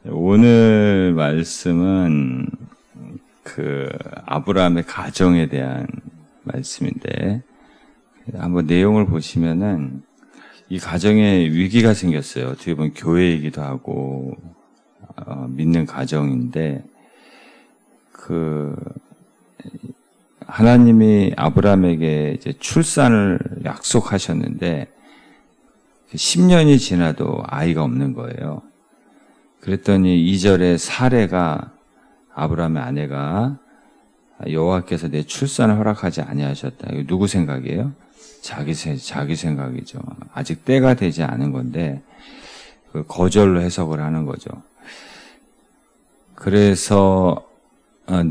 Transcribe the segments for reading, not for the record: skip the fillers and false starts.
오늘 말씀은 아브라함의 가정에 대한 말씀인데, 한번 내용을 보시면은 이 가정에 위기가 생겼어요. 어떻게 보면 교회이기도 하고 믿는 가정인데, 하나님이 아브라함에게 이제 출산을 약속하셨는데 10년이 지나도 아이가 없는 거예요. 그랬더니 2절에 사레가, 아브라함의 아내가, 여호와께서 내 출산을 허락하지 아니하셨다. 이거 누구 생각이에요? 자기 생각이죠. 아직 때가 되지 않은 건데 거절로 해석을 하는 거죠. 그래서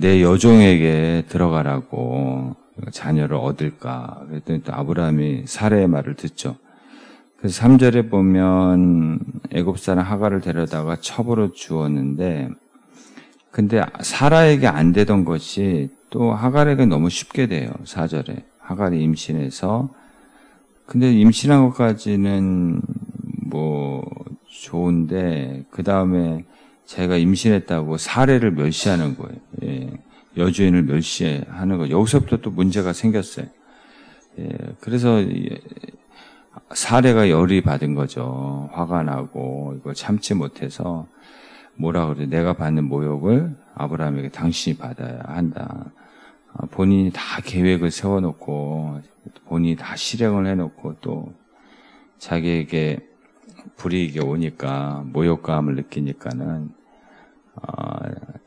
내 여종에게 들어가라고 자녀를 얻을까. 그랬더니 또 아브라함이 사레의 말을 듣죠. 그래서 3절에 보면 애굽 사람 하갈을 데려다가 첩으로 주었는데, 근데 사라에게 안 되던 것이 또 하갈에게 너무 쉽게 돼요. 4절에 하갈이 임신해서. 근데 임신한 것까지는 뭐 좋은데 그 다음에 자기가 임신했다고 사례를 멸시하는 거예요. 예, 여주인을 멸시하는 거. 여기서부터 또 문제가 생겼어요. 예, 그래서 사례가 열이 받은 거죠. 화가 나고 이걸 참지 못해서 뭐라 그래? 내가 받는 모욕을 아브라함에게 당신이 받아야 한다. 본인이 다 계획을 세워놓고 본인이 다 실행을 해놓고 또 자기에게 불이익이 오니까 모욕감을 느끼니까는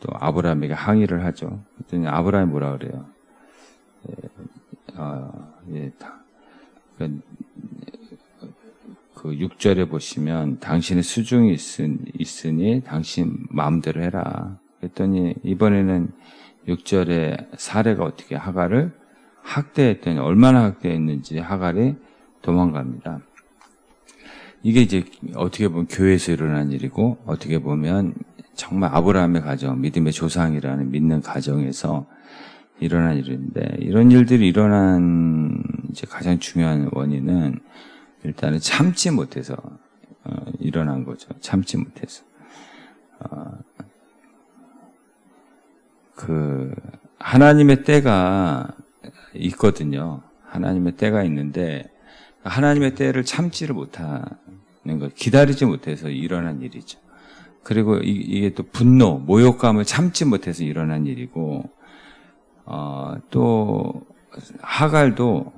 또 아브라함에게 항의를 하죠. 그랬더니 아브라함이 뭐라 그래요? 그 6절에 보시면 당신의 수중이 있으니 당신 마음대로 해라. 그랬더니 이번에는 6절에 사례가 어떻게 하갈을 학대했더니 얼마나 학대했는지 하갈이 도망갑니다. 이게 이제 어떻게 보면 교회에서 일어난 일이고 어떻게 보면 정말 아브라함의 가정, 믿음의 조상이라는 믿는 가정에서 일어난 일인데, 이런 일들이 일어난 이제 가장 중요한 원인은 일단은 참지 못해서 일어난 거죠. 참지 못해서. 하나님의 때가 있거든요. 하나님의 때가 있는데 하나님의 때를 참지를 못하는 거, 기다리지 못해서 일어난 일이죠. 그리고 이게 또 분노, 모욕감을 참지 못해서 일어난 일이고, 또 하갈도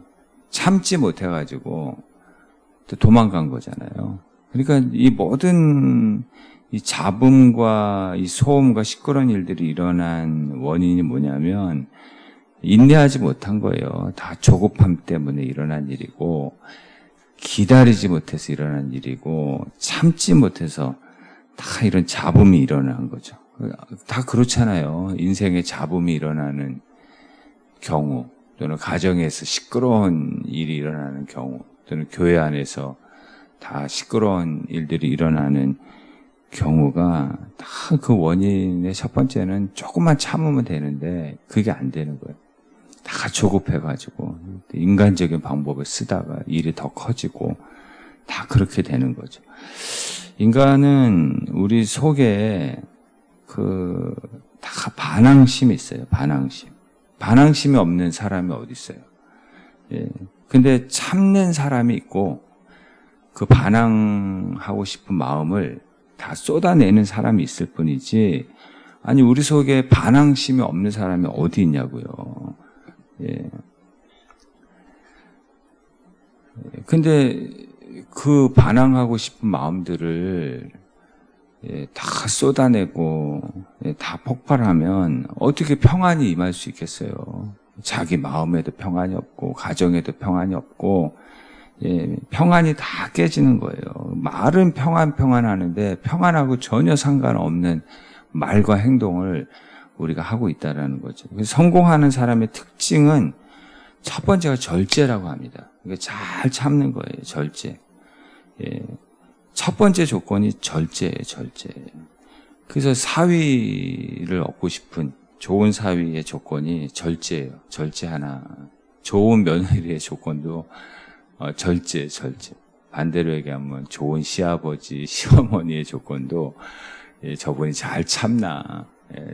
참지 못해가지고 또 도망간 거잖아요. 그러니까 이 모든 이 잡음과 이 소음과 시끄러운 일들이 일어난 원인이 뭐냐면 인내하지 못한 거예요. 다 조급함 때문에 일어난 일이고, 기다리지 못해서 일어난 일이고, 참지 못해서 다 이런 잡음이 일어난 거죠. 다 그렇잖아요. 인생에 잡음이 일어나는 경우, 또는 가정에서 시끄러운 일이 일어나는 경우, 또는 교회 안에서 다 시끄러운 일들이 일어나는 경우가 다 그 원인의 첫 번째는 조금만 참으면 되는데 그게 안 되는 거예요. 다 조급해가지고 인간적인 방법을 쓰다가 일이 더 커지고 다 그렇게 되는 거죠. 인간은 우리 속에 다 반항심이 있어요. 반항심이 없는 사람이 어디 있어요? 예. 근데 참는 사람이 있고 그 반항하고 싶은 마음을 다 쏟아내는 사람이 있을 뿐이지, 아니 우리 속에 반항심이 없는 사람이 어디 있냐고요. 예. 근데 그 반항하고 싶은 마음들을 다 쏟아내고 다 폭발하면 어떻게 평안이 임할 수 있겠어요? 자기 마음에도 평안이 없고 가정에도 평안이 없고 평안이 다 깨지는 거예요. 말은 평안하는데 평안하고 전혀 상관없는 말과 행동을 우리가 하고 있다라는 거죠. 그래서 성공하는 사람의 특징은 첫 번째가 절제라고 합니다. 그러니까 잘 참는 거예요. 절제. 첫 번째 조건이 절제예요. 절제. 그래서 사위를 얻고 싶은 좋은 사위의 조건이 절제예요. 절제 하나. 좋은 며느리의 조건도 절제. 반대로 얘기하면 좋은 시아버지, 시어머니의 조건도 저분이 잘 참나,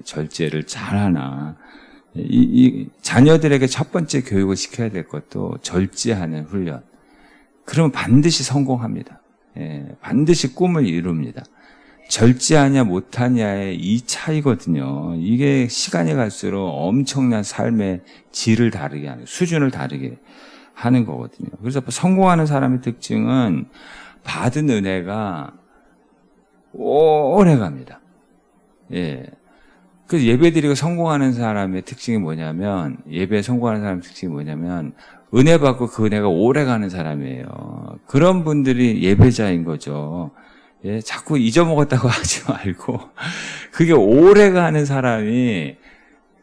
절제를 잘하나. 이 자녀들에게 첫 번째 교육을 시켜야 될 것도 절제하는 훈련. 그러면 반드시 성공합니다. 반드시 꿈을 이룹니다. 절제하냐 못하냐의 이 차이거든요. 이게 시간이 갈수록 엄청난 삶의 질을 다르게 하는, 수준을 다르게 하는 거거든요. 그래서 성공하는 사람의 특징은 받은 은혜가 오래 갑니다. 그래서 예배 드리고 성공하는 사람의 특징이 뭐냐면, 예배에 성공하는 사람의 특징이 뭐냐면, 은혜 받고 그 은혜가 오래 가는 사람이에요. 그런 분들이 예배자인 거죠. 자꾸 잊어먹었다고 하지 말고, 그게 오래 가는 사람이,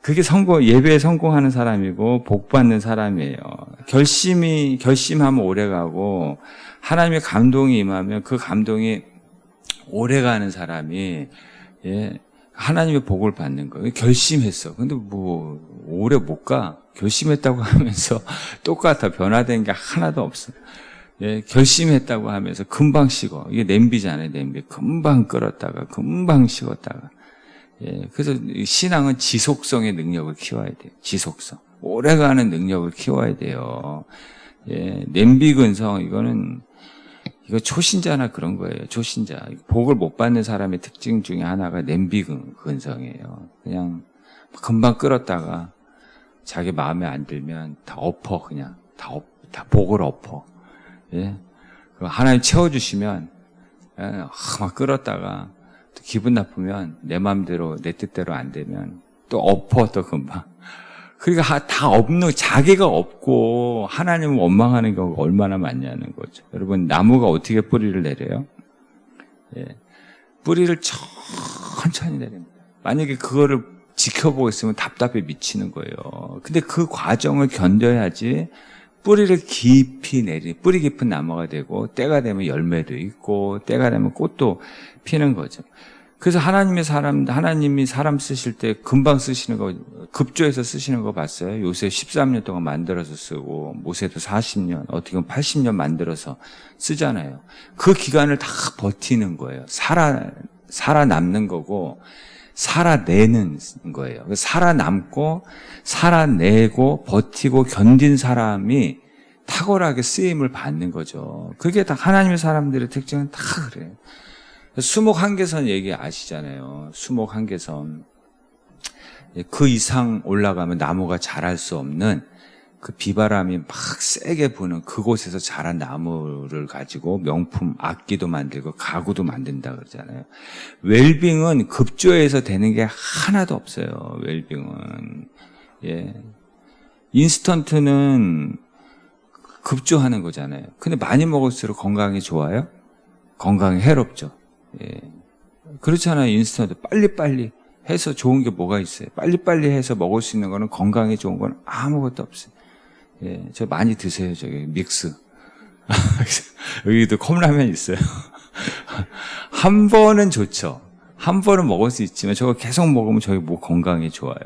그게 예배에 성공하는 사람이고, 복 받는 사람이에요. 결심하면 오래 가고, 하나님의 감동이 임하면 그 감동이 오래 가는 사람이, 하나님의 복을 받는 거예요. 결심했어. 근데 오래 못 가. 결심했다고 하면서 똑같아. 변화된 게 하나도 없어. 결심했다고 하면서 금방 식어. 이게 냄비잖아요, 냄비. 금방 끓었다가, 금방 식었다가. 그래서 신앙은 지속성의 능력을 키워야 돼요. 지속성. 오래가는 능력을 키워야 돼요. 냄비 근성, 이거 초신자나 그런 거예요. 초신자. 복을 못 받는 사람의 특징 중에 하나가 냄비 근성이에요. 그냥 금방 끓었다가 자기 마음에 안 들면 다 엎어, 그냥. 다 복을 엎어. 하나님 채워주시면, 막 끓었다가 또 기분 나쁘면 내 마음대로, 내 뜻대로 안 되면 또 엎어, 또 금방. 그러니까 다 자기가 없고 하나님을 원망하는 경우가 얼마나 많냐는 거죠. 여러분, 나무가 어떻게 뿌리를 내려요? 뿌리를 천천히 내립니다. 만약에 그거를 지켜보고 있으면 답답해 미치는 거예요. 근데 그 과정을 견뎌야지 뿌리를 깊이 뿌리 깊은 나무가 되고, 때가 되면 열매도 있고, 때가 되면 꽃도 피는 거죠. 그래서 하나님이 사람 쓰실 때 금방 쓰시는 거, 급조해서 쓰시는 거 봤어요? 요새 13년 동안 만들어서 쓰고, 모세도 40년, 어떻게 보면 80년 만들어서 쓰잖아요. 그 기간을 다 버티는 거예요. 살아남는 거고, 살아내는 거예요. 살아남고, 살아내고, 버티고, 견딘 사람이 탁월하게 쓰임을 받는 거죠. 그게 다 하나님의 사람들의 특징은 다 그래요. 수목 한계선 얘기 아시잖아요. 수목 한계선. 그 이상 올라가면 나무가 자랄 수 없는, 그 비바람이 막 세게 부는 그곳에서 자란 나무를 가지고 명품, 악기도 만들고 가구도 만든다 그러잖아요. 웰빙은 급조해서 되는 게 하나도 없어요. 웰빙은. 인스턴트는 급조하는 거잖아요. 근데 많이 먹을수록 건강이 좋아요? 건강이 해롭죠. 그렇잖아요. 인스턴트 빨리빨리 해서 좋은 게 뭐가 있어요? 빨리빨리 해서 먹을 수 있는 거는, 건강에 좋은 건 아무것도 없어요. 저 많이 드세요. 저기 믹스. 여기도 컵라면 있어요. 한 번은 좋죠. 한 번은 먹을 수 있지만 저거 계속 먹으면 저기 건강에 좋아요.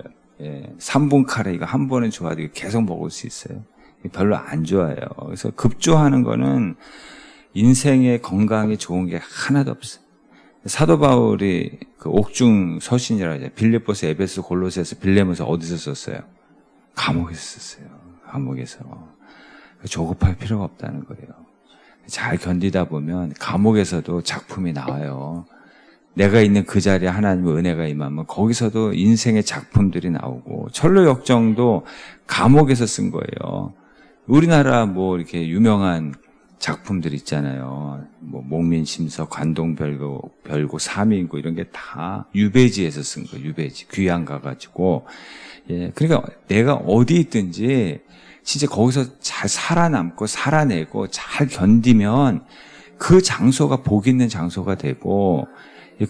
3분 카레 이거 한 번은 좋아도 계속 먹을 수 있어요. 별로 안 좋아요. 그래서 급조하는 거는 인생의 건강에 좋은 게 하나도 없어요. 사도 바울이 그 옥중 서신이라 하죠. 빌립보서, 에베소, 골로새서, 빌레몬서 어디서 썼어요? 감옥에서 썼어요. 감옥에서. 조급할 필요가 없다는 거예요. 잘 견디다 보면 감옥에서도 작품이 나와요. 내가 있는 그 자리에 하나님의 은혜가 임하면 거기서도 인생의 작품들이 나오고, 철로 역정도 감옥에서 쓴 거예요. 우리나라 이렇게 유명한 작품들 있잖아요. 목민심서, 관동별고, 사미인고 이런 게 다 유배지에서 쓴 거예요. 유배지. 귀양 가가지고. 그러니까 내가 어디 있든지 진짜 거기서 잘 살아남고 살아내고 잘 견디면 그 장소가 복 있는 장소가 되고,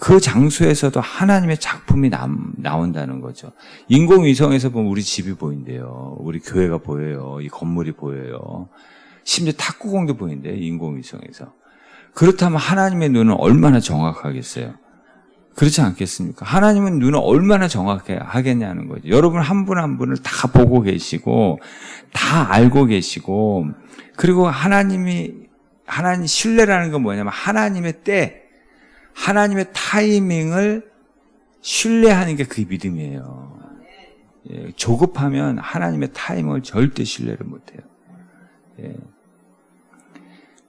그 장소에서도 하나님의 작품이 나온다는 거죠. 인공위성에서 보면 우리 집이 보인대요. 우리 교회가 보여요. 이 건물이 보여요. 심지어 탁구공도 보인대요. 인공위성에서. 그렇다면 하나님의 눈은 얼마나 정확하겠어요? 그렇지 않겠습니까? 하나님은 눈을 얼마나 정확하게 하겠냐는 거죠. 여러분 한 분 한 분을 다 보고 계시고 다 알고 계시고, 그리고 하나님 신뢰라는 건 뭐냐면 하나님의 때, 하나님의 타이밍을 신뢰하는 게 그 믿음이에요. 예, 조급하면 하나님의 타이밍을 절대 신뢰를 못해요. 예.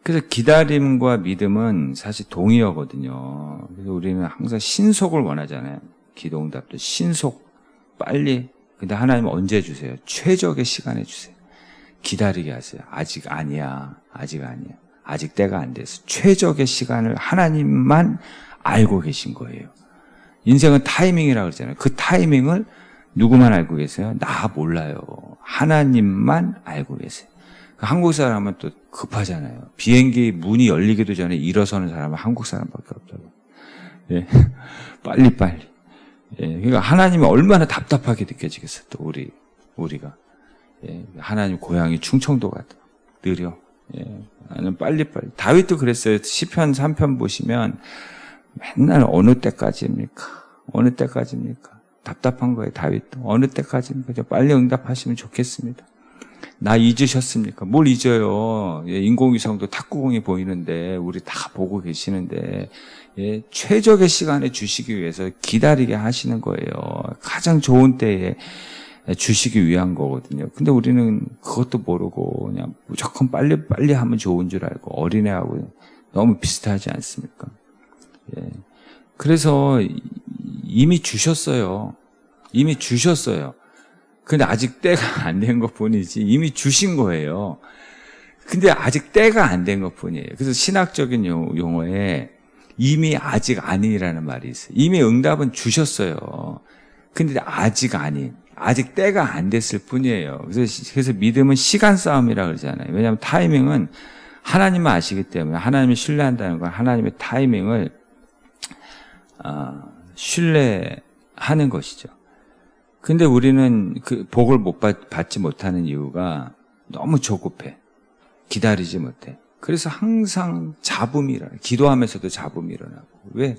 그래서 기다림과 믿음은 사실 동의어거든요. 그래서 우리는 항상 신속을 원하잖아요. 기도응답도 신속, 빨리. 근데 하나님은 언제 주세요? 최적의 시간에 주세요. 기다리게 하세요. 아직 아니야. 아직 아니야. 아직 때가 안 돼서. 최적의 시간을 하나님만 알고 계신 거예요. 인생은 타이밍이라고 그러잖아요. 그 타이밍을 누구만 알고 계세요? 나 몰라요. 하나님만 알고 계세요. 한국 사람은 또 급하잖아요. 비행기 문이 열리기도 전에 일어서는 사람은 한국 사람밖에 없다고. 예. 빨리빨리. 예. 그러니까 하나님이 얼마나 답답하게 느껴지겠어요. 또 우리가. 예. 하나님 고향이 충청도 같아. 느려. 예. 나는 빨리빨리. 다윗도 그랬어요. 시편 3편 보시면 맨날 어느 때까지입니까? 어느 때까지입니까? 답답한 거예요. 다윗도. 어느 때까지입니까? 저 빨리 응답하시면 좋겠습니다. 나 잊으셨습니까? 뭘 잊어요? 예, 인공위성도 탁구공이 보이는데 우리 다 보고 계시는데 예, 최적의 시간에 주시기 위해서 기다리게 하시는 거예요. 가장 좋은 때에 주시기 위한 거거든요. 근데 우리는 그것도 모르고 그냥 무조건 빨리 하면 좋은 줄 알고 어린애하고 너무 비슷하지 않습니까? 예. 그래서 이미 주셨어요. 이미 주셨어요. 근데 아직 때가 안 된 것 뿐이지 이미 주신 거예요. 근데 아직 때가 안 된 것 뿐이에요. 그래서 신학적인 용어에 이미 아직 아니라는 말이 있어요. 이미 응답은 주셨어요. 근데 아직 아닌, 아직 때가 안 됐을 뿐이에요. 그래서 믿음은 시간 싸움이라고 그러잖아요. 왜냐하면 타이밍은 하나님만 아시기 때문에 하나님을 신뢰한다는 건 하나님의 타이밍을 신뢰하는 것이죠. 근데 우리는 그 복을 받지 못하는 이유가 너무 조급해. 기다리지 못해. 그래서 항상 잡음이 일어나요. 기도하면서도 잡음이 일어나고. 왜?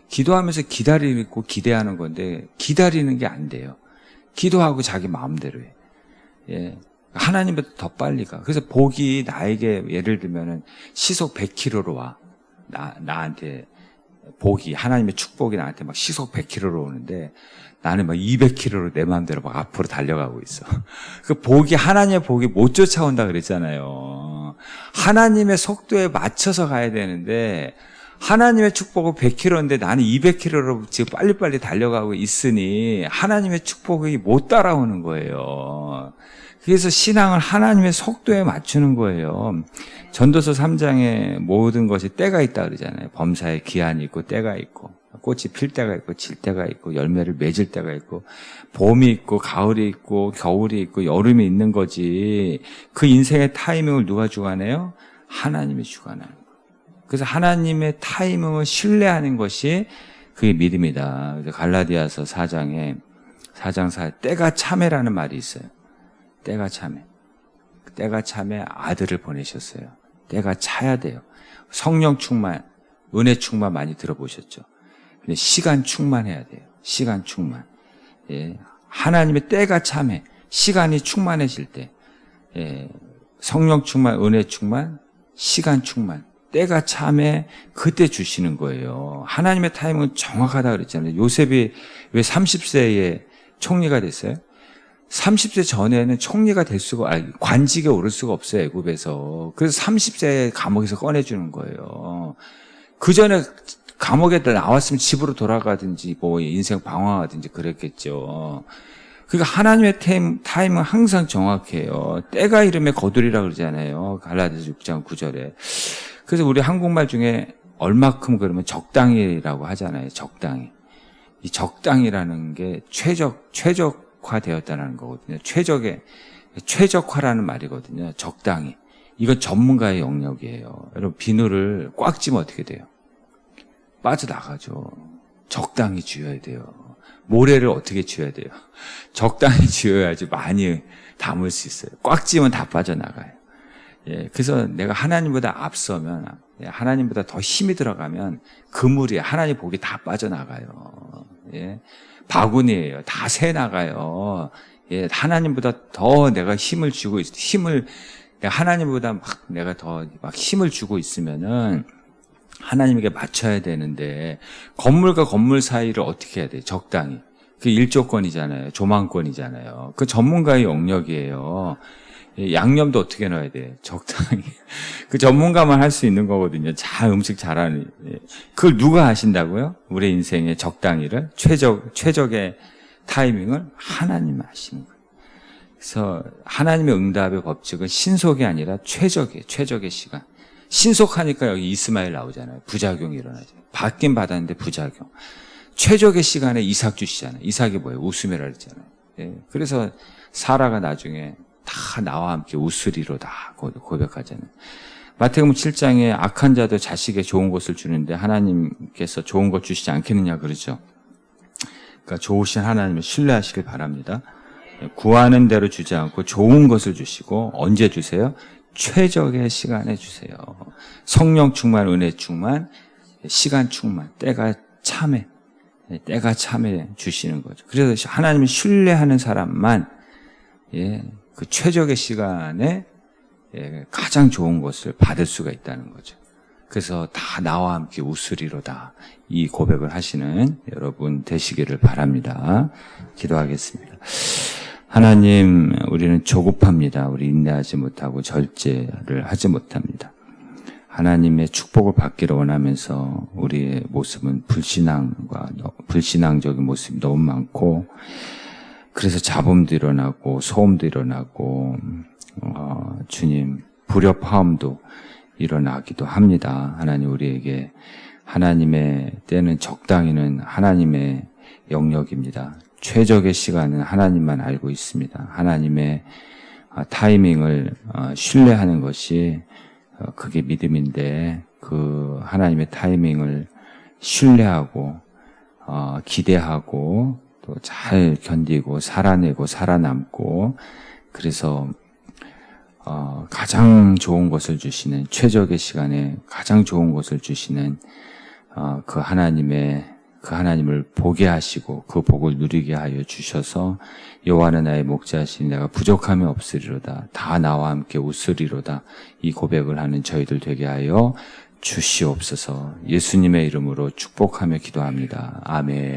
기도하면서 기다리고 기대하는 건데 기다리는 게 안 돼요. 기도하고 자기 마음대로 해. 예. 하나님보다 더 빨리 가. 그래서 복이 나에게 예를 들면은 시속 100km로 와. 나한테 복이, 하나님의 축복이 나한테 막 시속 100km로 오는데 나는 막 200km로 내 마음대로 막 앞으로 달려가고 있어. 그 복이, 하나님의 복이 못 쫓아온다 그랬잖아요. 하나님의 속도에 맞춰서 가야 되는데 하나님의 축복은 100km인데 나는 200km로 지금 빨리빨리 달려가고 있으니 하나님의 축복이 못 따라오는 거예요. 그래서 신앙을 하나님의 속도에 맞추는 거예요. 전도서 3장에 모든 것이 때가 있다 그러잖아요. 범사에 기한이 있고 때가 있고 꽃이 필 때가 있고 질 때가 있고 열매를 맺을 때가 있고 봄이 있고 가을이 있고 겨울이 있고 여름이 있는 거지. 그 인생의 타이밍을 누가 주관해요? 하나님이 주관하는 거예요. 그래서 하나님의 타이밍을 신뢰하는 것이 그게 믿음이다. 그래서 갈라디아서 4장 4 때가 참에라는 말이 있어요. 때가 참에. 때가 참에 아들을 보내셨어요. 때가 차야 돼요. 성령 충만, 은혜 충만 많이 들어보셨죠? 근데 시간 충만해야 돼요. 시간 충만. 예. 하나님의 때가 참에, 시간이 충만해질 때, 예. 성령 충만, 은혜 충만, 시간 충만. 때가 참에 그때 주시는 거예요. 하나님의 타이밍은 정확하다 그랬잖아요. 요셉이 왜 30세에 총리가 됐어요? 30세 전에는 총리가 될 수가, 관직에 오를 수가 없어요, 애굽에서. 그래서 30세에 감옥에서 꺼내주는 거예요. 그 전에 감옥에 나왔으면 집으로 돌아가든지, 뭐, 인생 방황하든지 그랬겠죠. 그러니까 하나님의 타임은 항상 정확해요. 때가 이름에 거두리라 그러잖아요. 갈라디아서 6장 9절에. 그래서 우리 한국말 중에 얼마큼 그러면 적당히라고 하잖아요. 적당히. 이 적당이라는 게 최적화되었다는 거거든요. 최적화라는 말이거든요. 적당히. 이건 전문가의 영역이에요. 여러분, 비누를 꽉 찌면 어떻게 돼요? 빠져나가죠. 적당히 쥐어야 돼요. 모래를 어떻게 쥐어야 돼요? 적당히 쥐어야지 많이 담을 수 있어요. 꽉 찌면 다 빠져나가요. 예, 그래서 내가 하나님보다 앞서면, 하나님보다 더 힘이 들어가면 그물이 하나님 복이 다 빠져나가요. 예, 바구니예요. 다 새 나가요. 예, 하나님보다 더 내가 힘을 주고 내가 하나님보다 내가 더 힘을 주고 있으면은 하나님에게 맞춰야 되는데 건물과 건물 사이를 어떻게 해야 돼요? 적당히. 그 일조권이잖아요. 조망권이잖아요. 그 전문가의 영역이에요. 양념도 어떻게 넣어야 돼? 적당히. 그 전문가만 할 수 있는 거거든요. 잘 음식 잘하는. 그걸 누가 하신다고요? 우리 인생의 적당히를? 최적의 타이밍을 하나님 하시는 거예요. 그래서 하나님의 응답의 법칙은 신속이 아니라 최적의 시간. 신속하니까 여기 이스마엘 나오잖아요. 부작용이 일어나죠. 받긴 받았는데 부작용. 최적의 시간에 이삭 주시잖아요. 이삭이 뭐예요? 웃음이라 그랬잖아요. 예. 그래서 사라가 나중에 다 나와 함께 웃으리로다 고백하잖아요. 마태복음 7장에 악한 자도 자식에게 좋은 것을 주는데 하나님께서 좋은 것 주시지 않겠느냐 그러죠. 그러니까 좋으신 하나님을 신뢰하시길 바랍니다. 구하는 대로 주지 않고 좋은 것을 주시고 언제 주세요? 최적의 시간에 주세요. 성령 충만, 은혜 충만, 시간 충만, 때가 참에 주시는 거죠. 그래서 하나님을 신뢰하는 사람만 그 최적의 시간에 가장 좋은 것을 받을 수가 있다는 거죠. 그래서 다 나와 함께 웃으리로다 이 고백을 하시는 여러분 되시기를 바랍니다. 기도하겠습니다. 하나님, 우리는 조급합니다. 우리 인내하지 못하고 절제를 하지 못합니다. 하나님의 축복을 받기를 원하면서 우리의 모습은 불신앙적인 모습이 너무 많고, 그래서 잡음도 일어나고 소음도 일어나고 주님 불협화음도 일어나기도 합니다. 하나님, 우리에게 하나님의 때는 적당히는 하나님의 영역입니다. 최적의 시간은 하나님만 알고 있습니다. 하나님의 타이밍을 신뢰하는 것이 그게 믿음인데, 그 하나님의 타이밍을 신뢰하고 기대하고 또 잘 견디고 살아내고 살아남고, 그래서 가장 좋은 것을 주시는, 최적의 시간에 가장 좋은 것을 주시는 그 하나님을 보게 하시고 그 복을 누리게 하여 주셔서 여호와는 나의 목자시니 내가 부족함이 없으리로다, 다 나와 함께 웃으리로다, 이 고백을 하는 저희들 되게 하여 주시옵소서. 예수님의 이름으로 축복하며 기도합니다. 아멘.